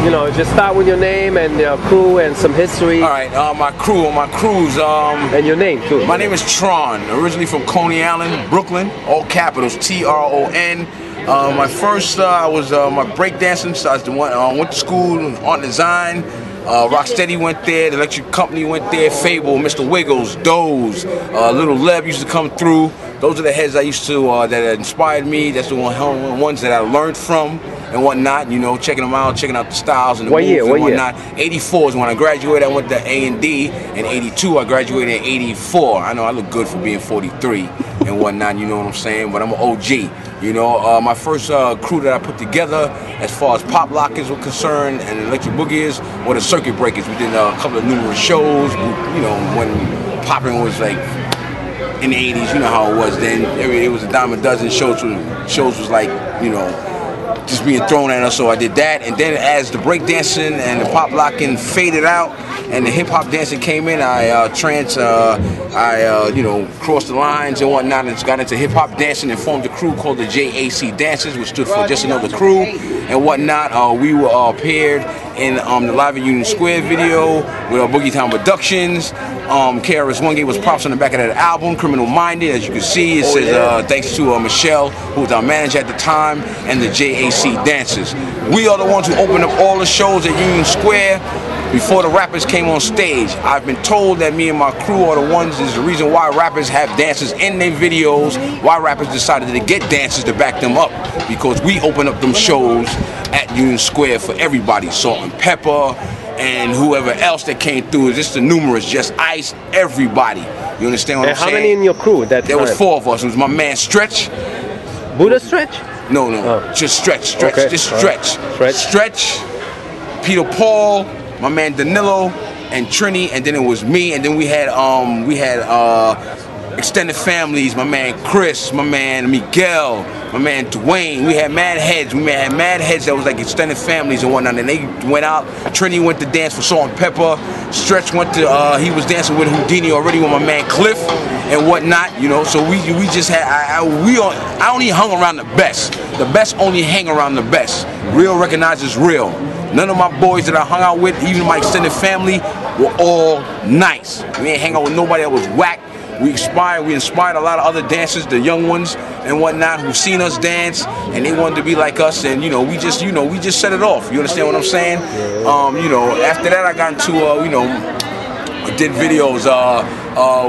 you know, just start with your name and your crew and some history. All right, my crew's and your name too. My name is Tron, originally from Coney Island, Brooklyn, all capitals, T-R-O-N. My first, I was my breakdancing, so I went to school, art and design. Rocksteady went there, the Electric Company went there, Fable, Mr. Wiggles, Doze, Little Leb used to come through. Those are the heads I used to, that inspired me. That's the ones that I learned from and whatnot, you know, checking them out, checking out the styles and the moves and whatnot. 84 is when I graduated. I went to A&D. In 82, I graduated in 84. I know I look good for being 43 and whatnot, you know what I'm saying, but I'm an OG. You know, my first crew that I put together, as far as pop lockers were concerned and electric boogies, were the circuit breakers. We did a couple of numerous shows, you know, when popping was like in the 80s, you know how it was then. It was a dime a dozen. Shows was like, you know, just being thrown at us, so I did that. And then as the breakdancing and the pop locking faded out and the hip hop dancing came in, I you know, crossed the lines and whatnot and got into hip hop dancing and formed a crew called the JAC Dancers, which stood for Just Another Crew and whatnot. We were appeared in the Live at Union Square video with Boogie Town Productions. KRS-One gave us props on the back of that album, Criminal Minded. As you can see, it says thanks to Michelle, who was our manager at the time, and the JAC Dancers. We are the ones who opened up all the shows at Union Square before the rappers came on stage. I've been told that me and my crew are the ones, is the reason why rappers have dancers in their videos, why rappers decided to get dancers to back them up, because we open up them shows at Union Square for everybody, Salt and Pepper, and whoever else that came through. Just the numerous, just Ice, everybody. You understand what I'm saying? How many in your crew at that time? There was 4 of us. It was my man Stretch. Buddha Stretch? No, just Stretch. Okay. Just Stretch. Stretch, Peter Paul, my man Danilo, and Trini, and then it was me, and then we had extended families, my man Chris, my man Miguel, my man Dwayne. We had mad heads. We had mad heads that was like extended families and whatnot. And they went out. Trini went to dance for Salt and Pepper. Stretch went to he was dancing with Houdini already with my man Cliff and whatnot. You know, so we just had I only hung around the best. The best only hang around the best. Real recognizes real. None of my boys that I hung out with, even my extended family, were all nice. We ain't hang out with nobody that was whack. We inspired a lot of other dancers, the young ones and whatnot, who've seen us dance and they wanted to be like us, and you know, we just set it off. You understand what I'm saying? You know, after that I got into you know, did videos.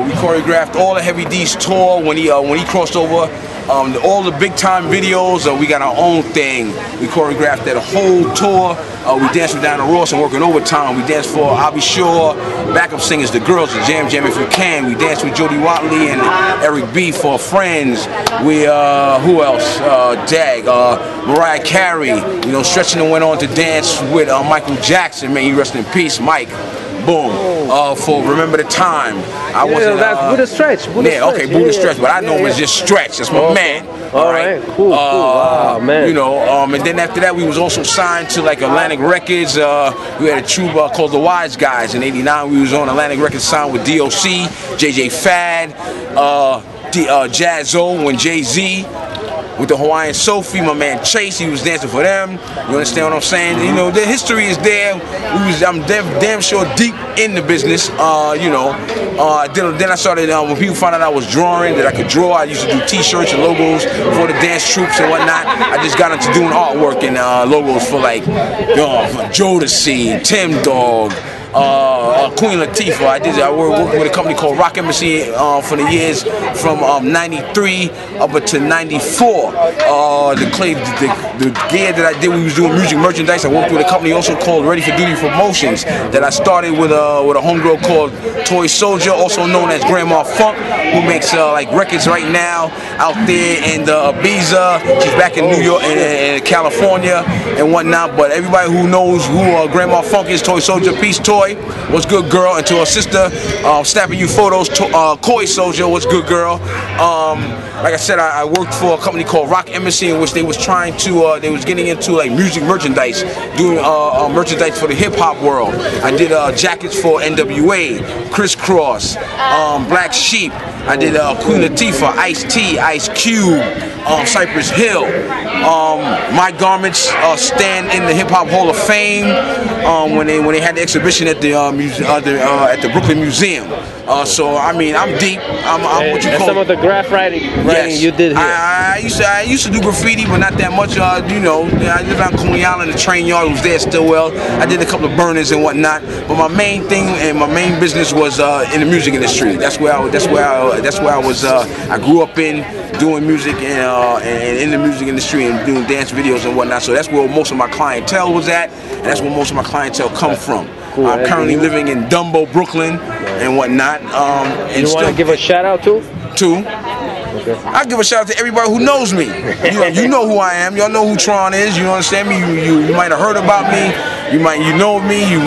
We choreographed all the Heavy D's tour when he crossed over. All the big time videos, we got our own thing. We choreographed that whole tour. We danced with Diana Ross and working overtime. We danced for I'll Be Sure, backup singers, the girls, the Jam Jam If You Can. We danced with Jody Watley and Eric B for Friends. We who else? Mariah Carey. You know, Stretching and went on to dance with Michael Jackson. May he rest in peace, Mike. Boom. For Remember the Time. I wasn't. That's Buddha Stretch. Okay, Buddha Stretch, but I know him as just Stretch. That's my man. All right, cool. Wow, man. You know, and then after that, we was also signed to like Atlantic Records. We had a troupe called the Wise Guys. In '89, we was on Atlantic Records, signed with DOC, JJ Fad, Jazzo, when Jay-Z. With the Hawaiian Sophie, my man Chase, he was dancing for them. You understand what I'm saying? You know, the history is there. I'm damn sure deep in the business. You know, then I started, when people found out I was drawing, that I could draw, I used to do t-shirts and logos for the dance troops and whatnot. I just got into doing artwork and logos for like Jodeci, Tim Dog, Queen Latifah. I worked with a company called Rock Embassy for the years from '93 up until '94. The gear that I did, we was doing music merchandise. I worked with a company also called Ready for Duty Promotions that I started with a homegirl called Toy Soldier, also known as Grandma Funk, who makes like records right now out there in Ibiza. She's back in New York and California and whatnot. But everybody who knows who Grandma Funk is, Toy Soldier, Peace Toy, what's good, girl? And to her sister, snapping you photos, Koi Soldier, what's good, girl? Like I said, I worked for a company called Rock Embassy, in which they was trying to, they was getting into like music merchandise, doing merchandise for the hip hop world. I did jackets for NWA, Crisscross, Black Sheep. I did Queen Latifah, Ice-T, Ice Cube, Cypress Hill. My garments stand in the Hip Hop Hall of Fame when they had the exhibition at the Brooklyn Museum. So I mean, I'm deep. I'm what you call some of the graph writing yes. you did here. I used to do graffiti, but not that much. You know, I lived on Coney Island. The train yard was there still. Well, I did a couple of burners and whatnot. But my main thing and my main business was in the music industry. That's where I was. I grew up in doing music and in the music industry and doing dance videos and whatnot. So that's where most of my clientele was at, and that's where most of my clientele come from. Cool. I'm currently living in Dumbo, Brooklyn, and whatnot. And you want to give a shout out to? Okay. I give a shout out to everybody who knows me. You know who I am. Y'all know who Tron is. You understand me? You might have heard about me. You know of me. You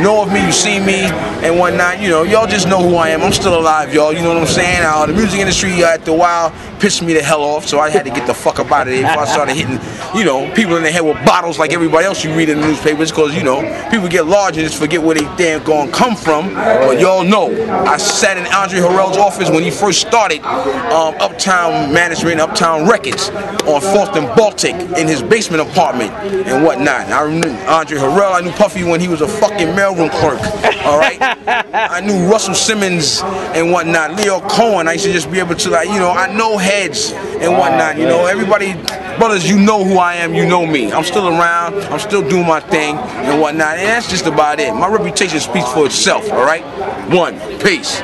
know of me. You see me and whatnot. You know, y'all just know who I am. I'm still alive, y'all. You know what I'm saying? The music industry after a while pissed me the hell off, so I had to get the fuck up out of there before I started hitting, you know, people in the head with bottles like everybody else you read in the newspapers, because, you know, people get large and just forget where they damn gonna come from. But y'all know, I sat in Andre Harrell's office when he first started Uptown Management, Uptown Records on 4th and Baltic in his basement apartment and whatnot. I knew Andre Harrell, I knew Puffy when he was a fucking mailroom clerk, alright? I knew Russell Simmons and whatnot, Leo Cohen. I used to just be able to, like, you know, I know heads and whatnot, you know, everybody, brothers, you know who I am, you know me. I'm still around, I'm still doing my thing and whatnot, and that's just about it. My reputation speaks for itself, alright? Peace.